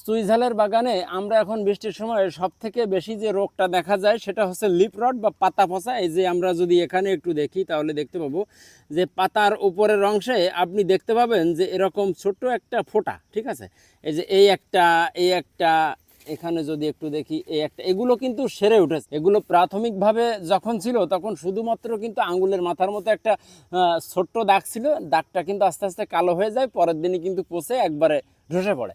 চুইঝালের বাগানে আমরা এখন বৃষ্টির সময় সবথেকে বেশি যে রোগটা দেখা যায় সেটা হচ্ছে লিফ রট বা পাতা পচা। এই যে আমরা যদি এখানে একটু দেখি তাহলে দেখতে পাবো যে পাতার উপরের অংশে আপনি দেখতে পাবেন যে এরকম ছোট্ট একটা ফোঁটা, ঠিক আছে। এই যে এই একটা এখানে যদি একটু দেখি এই একটা, এগুলো কিন্তু সেরে উঠেছে। এগুলো প্রাথমিকভাবে যখন ছিল তখন শুধুমাত্র কিন্তু আঙ্গুলের মাথার মতো একটা ছোট্ট দাগ ছিল। দাগটা কিন্তু আস্তে আস্তে কালো হয়ে যায়, পরের দিনই কিন্তু পচে একবারে ধসে পড়ে।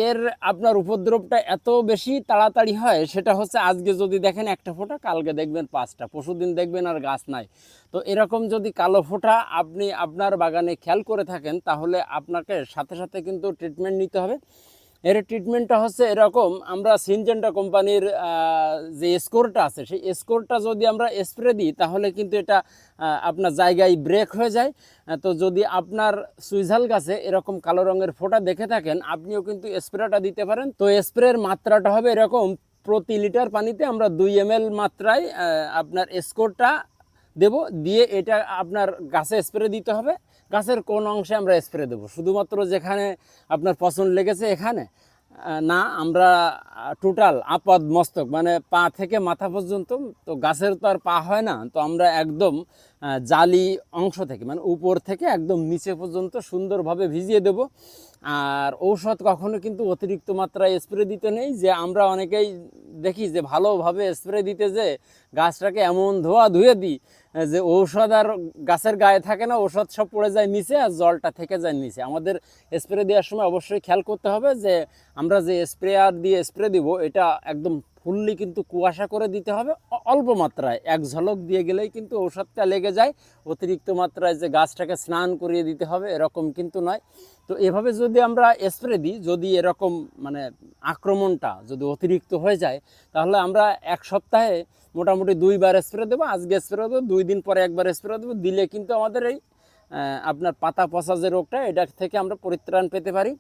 এর আপনার উপদ্রবটা এত বেশি তাড়াতাড়ি হয়, সেটা হচ্ছে আজকে যদি দেখেন একটা ফোঁটা, কালকে দেখবেন 5টা, পরশুদিন দেখবেন আর গাছ নাই। তো এরকম যদি কালো ফোঁটা আপনি আপনার বাগানে খেয়াল করে থাকেন, তাহলে আপনাকে সাথে সাথে কিন্তু ট্রিটমেন্ট নিতে হবে। এর ট্রিটমেন্টটা হচ্ছে এরকম, আমরা সিনজেন্টা কোম্পানির যে স্কোরটা আছে, সেই স্কোরটা যদি আমরা স্প্রে দিই তাহলে কিন্তু এটা আপনার জায়গায় ব্রেক হয়ে যায়। তো যদি আপনার সুইঝাল গাছে এরকম কালো রঙের ফোঁটা দেখে থাকেন, আপনিও কিন্তু স্প্রেটা দিতে পারেন। তো স্প্রের মাত্রাটা হবে এরকম, প্রতি লিটার পানিতে আমরা 2 ml মাত্রায় আপনার স্কোরটা দেব, দিয়ে এটা আপনার গাছে স্প্রে দিতে হবে। গাছের কোন অংশে আমরা স্প্রে দেবো? শুধুমাত্র যেখানে আপনার পছন্দ লেগেছে এখানে না, আমরা টোটাল আপাদ মস্তক মানে পা থেকে মাথা পর্যন্ত। তো গাছের তো আর পা হয় না, তো আমরা একদম জালি অংশ থেকে মানে উপর থেকে একদম নিচে পর্যন্ত সুন্দরভাবে ভিজিয়ে দেব। আর ঔষধ কখনো কিন্তু অতিরিক্ত মাত্রায় স্প্রে দিতে নেই। যে আমরা অনেকেই দেখি যে ভালোভাবে স্প্রে দিতে যে গাছটাকে এমন ধুয়ে দিই যে ঔষধ আর গাছের গায়ে থাকে না, ঔষধ সব পড়ে যায় নিচে আর জলটা থেকে যায় নিচে। আমাদের স্প্রে দেওয়ার সময় অবশ্যই খেয়াল করতে হবে যে আমরা যে স্প্রেয়ার দিয়ে স্প্রে দিব এটা একদম ফুললি কিন্তু কুয়াশা করে দিতে হবে। অল্প মাত্রায় এক ঝলক দিয়ে গেলেই কিন্তু ঔষধটা লেগে যায়। অতিরিক্ত মাত্রায় যে গাছটাকে স্নান করিয়ে দিতে হবে এরকম কিন্তু নয়। তো এভাবে যদি আমরা স্প্রে দিই, যদি এরকম মানে আক্রমণটা যদি অতিরিক্ত হয়ে যায়, তাহলে আমরা এক সপ্তাহে মোটামুটি 2বার স্প্রে দেবো। আজকে স্প্রে দেবো, 2 দিন পরে একবার স্প্রে দেবো। দিলে কিন্তু আমাদের এই আপনার পাতা পচা যে রোগটা, এটা থেকে আমরা পরিত্রাণ পেতে পারি।